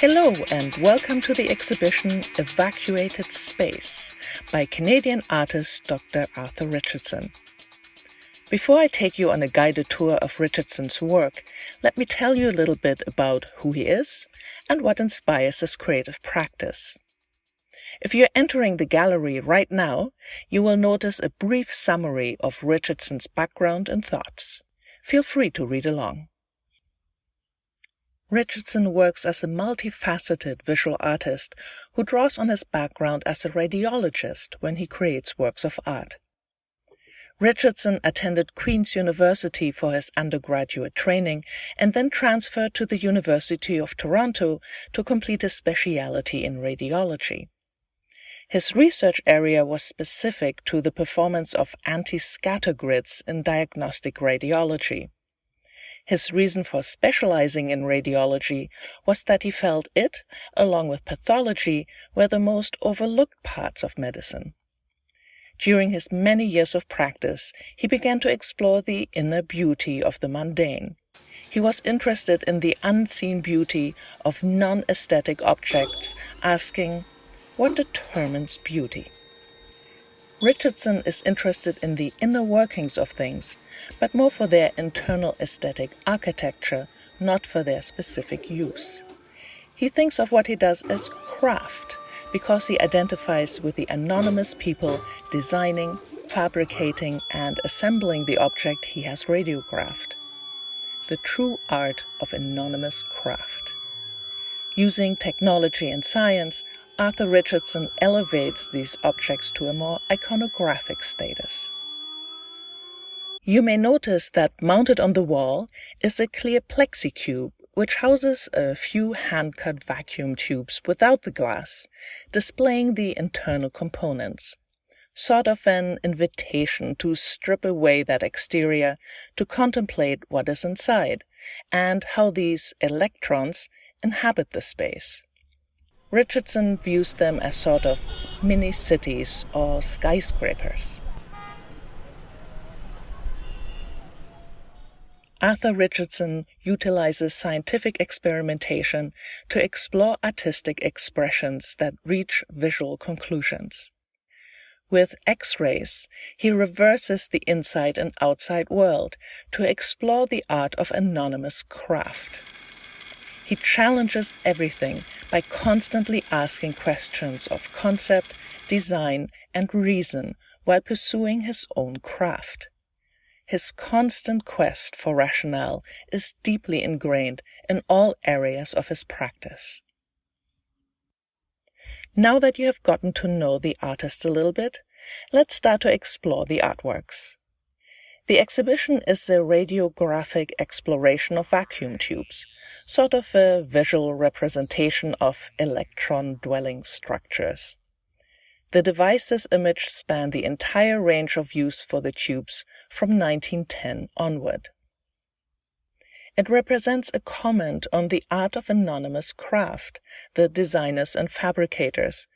Hello and welcome to the exhibition Evacuated Space by Canadian artist Dr. Arthur Richardson. Before I take you on a guided tour of Richardson's work, let me tell you a little bit about who he is and what inspires his creative practice. If you're entering the gallery right now, you will notice a brief summary of Richardson's background and thoughts. Feel free to read along. Richardson works as a multifaceted visual artist who draws on his background as a radiologist when he creates works of art. Richardson attended Queen's University for his undergraduate training and then transferred to the University of Toronto to complete his specialty in radiology. His research area was specific to the performance of anti-scatter grids in diagnostic radiology. His reason for specializing in radiology was that he felt it, along with pathology, were the most overlooked parts of medicine. During his many years of practice, he began to explore the inner beauty of the mundane. He was interested in the unseen beauty of non-aesthetic objects, asking, what determines beauty? Richardson is interested in the inner workings of things, but more for their internal aesthetic architecture, not for their specific use. He thinks of what he does as craft, because he identifies with the anonymous people designing, fabricating, and assembling the object he has radiographed. The true art of anonymous craft. Using technology and science, Arthur Richardson elevates these objects to a more iconographic status. You may notice that mounted on the wall is a clear plexicube which houses a few hand-cut vacuum tubes without the glass, displaying the internal components, sort of an invitation to strip away that exterior to contemplate what is inside and how these electrons inhabit the space. Richardson views them as sort of mini-cities or skyscrapers. Arthur Richardson utilizes scientific experimentation to explore artistic expressions that reach visual conclusions. With X-rays, he reverses the inside and outside world to explore the art of anonymous craft. He challenges everything by constantly asking questions of concept, design, and reason while pursuing his own craft. His constant quest for rationale is deeply ingrained in all areas of his practice. Now that you have gotten to know the artist a little bit, let's start to explore the artworks. The exhibition is a radiographic exploration of vacuum tubes, sort of a visual representation of electron-dwelling structures. The devices imaged span the entire range of use for the tubes from 1910 onward. It represents a comment on the art of anonymous craft, the designers and fabricators,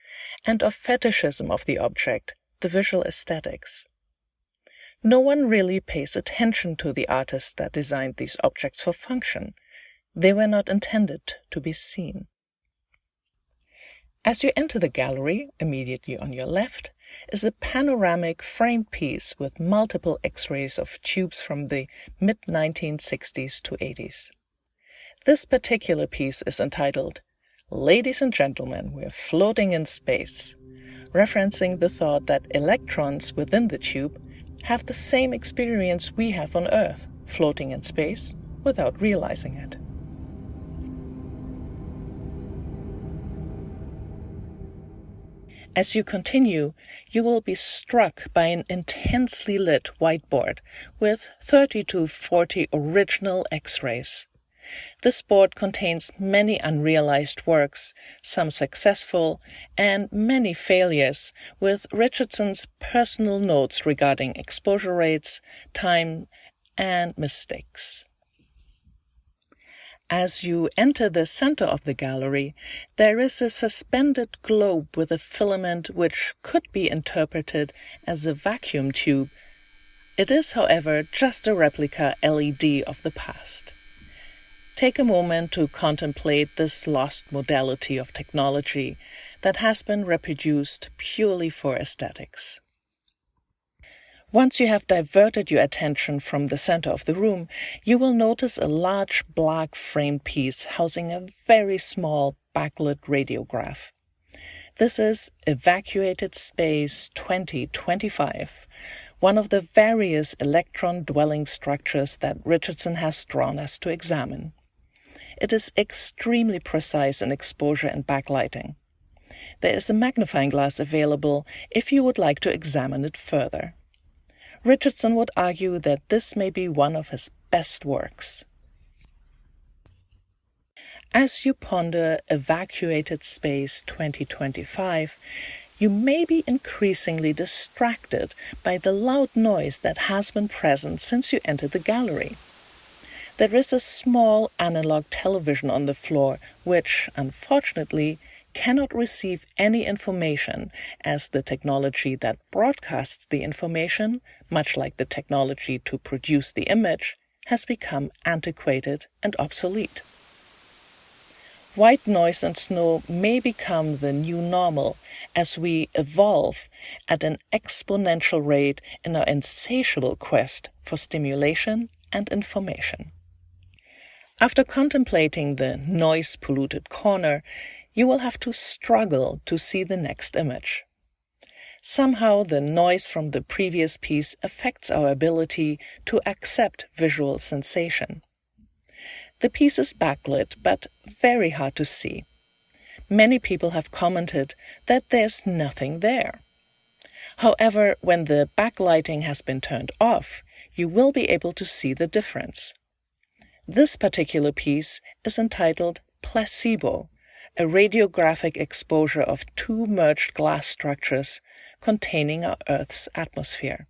and of fetishism of the object, the visual aesthetics. No one really pays attention to the artists that designed these objects for function. They were not intended to be seen. As you enter the gallery, immediately on your left, is a panoramic framed piece with multiple X-rays of tubes from the mid-1960s to 80s. This particular piece is entitled, Ladies and Gentlemen, We're Floating in Space, referencing the thought that electrons within the tube have the same experience we have on Earth, floating in space without realizing it. As you continue, you will be struck by an intensely lit whiteboard with 30 to 40 original X-rays. This board contains many unrealized works, some successful, and many failures, with Richardson's personal notes regarding exposure rates, time, and mistakes. As you enter the center of the gallery, there is a suspended globe with a filament which could be interpreted as a vacuum tube. It is, however, just a replica LED of the past. take a moment to contemplate this lost modality of technology that has been reproduced purely for aesthetics. Once you have diverted your attention from the center of the room, you will notice a large black framed piece housing a very small backlit radiograph. This is Evacuated Space 2025, one of the various electron-dwelling structures that Richardson has drawn us to examine. It is extremely precise in exposure and backlighting. There is a magnifying glass available if you would like to examine it further. Richardson would argue that this may be one of his best works. As you ponder Evacuated Space 2025, you may be increasingly distracted by the loud noise that has been present since you entered the gallery. There is a small analog television on the floor which, unfortunately, cannot receive any information, as the technology that broadcasts the information, much like the technology to produce the image, has become antiquated and obsolete. White noise and snow may become the new normal as we evolve at an exponential rate in our insatiable quest for stimulation and information. After contemplating the noise-polluted corner, you will have to struggle to see the next image. Somehow the noise from the previous piece affects our ability to accept visual sensation. The piece is backlit, but very hard to see. Many people have commented that there's nothing there. However, when the backlighting has been turned off, you will be able to see the difference. This particular piece is entitled Placebo, a radiographic exposure of two merged glass structures containing our Earth's atmosphere.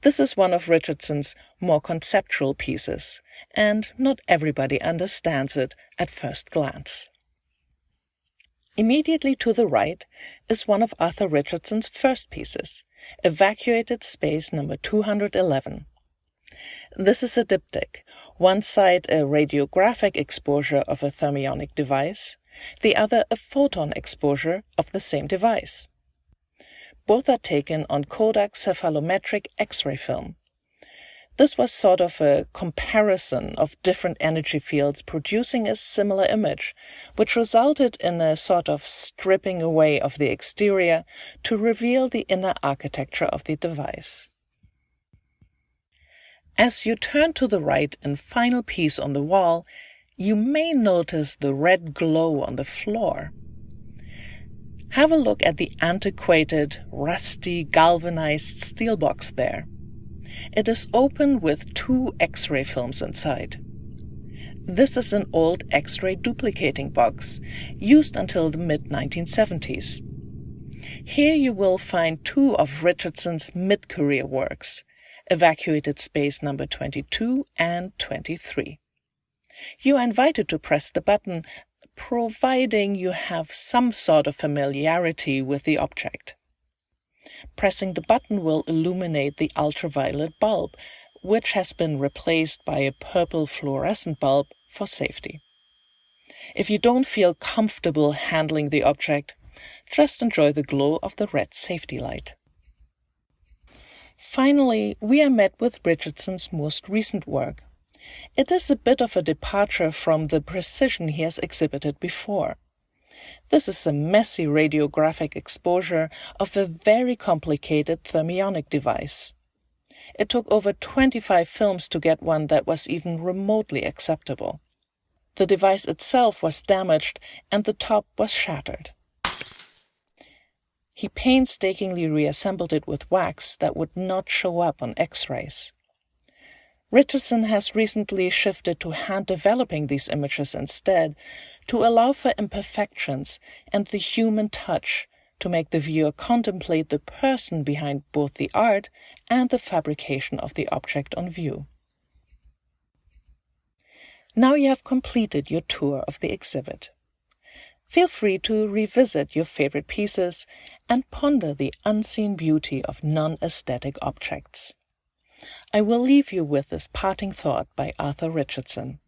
This is one of Richardson's more conceptual pieces, and not everybody understands it at first glance. Immediately to the right is one of Arthur Richardson's first pieces, Evacuated Space number 211. This is a diptych, one side a radiographic exposure of a thermionic device, the other a photon exposure of the same device. Both are taken on Kodak cephalometric X-ray film. This was sort of a comparison of different energy fields producing a similar image, which resulted in a sort of stripping away of the exterior to reveal the inner architecture of the device. As you turn to the right and final piece on the wall, you may notice the red glow on the floor. Have a look at the antiquated, rusty, galvanized steel box there. It is open with two X-ray films inside. This is an old X-ray duplicating box, used until the mid-1970s. Here you will find two of Richardson's mid-career works, Evacuated Space number 22 and 23. You are invited to press the button, providing you have some sort of familiarity with the object. Pressing the button will illuminate the ultraviolet bulb, which has been replaced by a purple fluorescent bulb for safety. If you don't feel comfortable handling the object, just enjoy the glow of the red safety light. Finally, we are met with Richardson's most recent work. It is a bit of a departure from the precision he has exhibited before. This is a messy radiographic exposure of a very complicated thermionic device. It took over 25 films to get one that was even remotely acceptable. The device itself was damaged and the top was shattered. He painstakingly reassembled it with wax that would not show up on X-rays. Richardson has recently shifted to hand-developing these images instead to allow for imperfections and the human touch to make the viewer contemplate the person behind both the art and the fabrication of the object on view. Now you have completed your tour of the exhibit. Feel free to revisit your favorite pieces and ponder the unseen beauty of non-aesthetic objects. I will leave you with this parting thought by Arthur Richardson.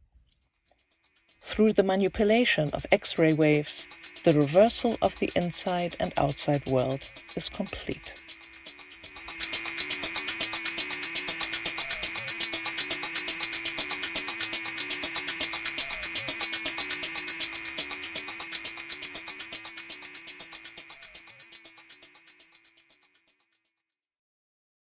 through the manipulation of X-ray waves, the reversal of the inside and outside world is complete.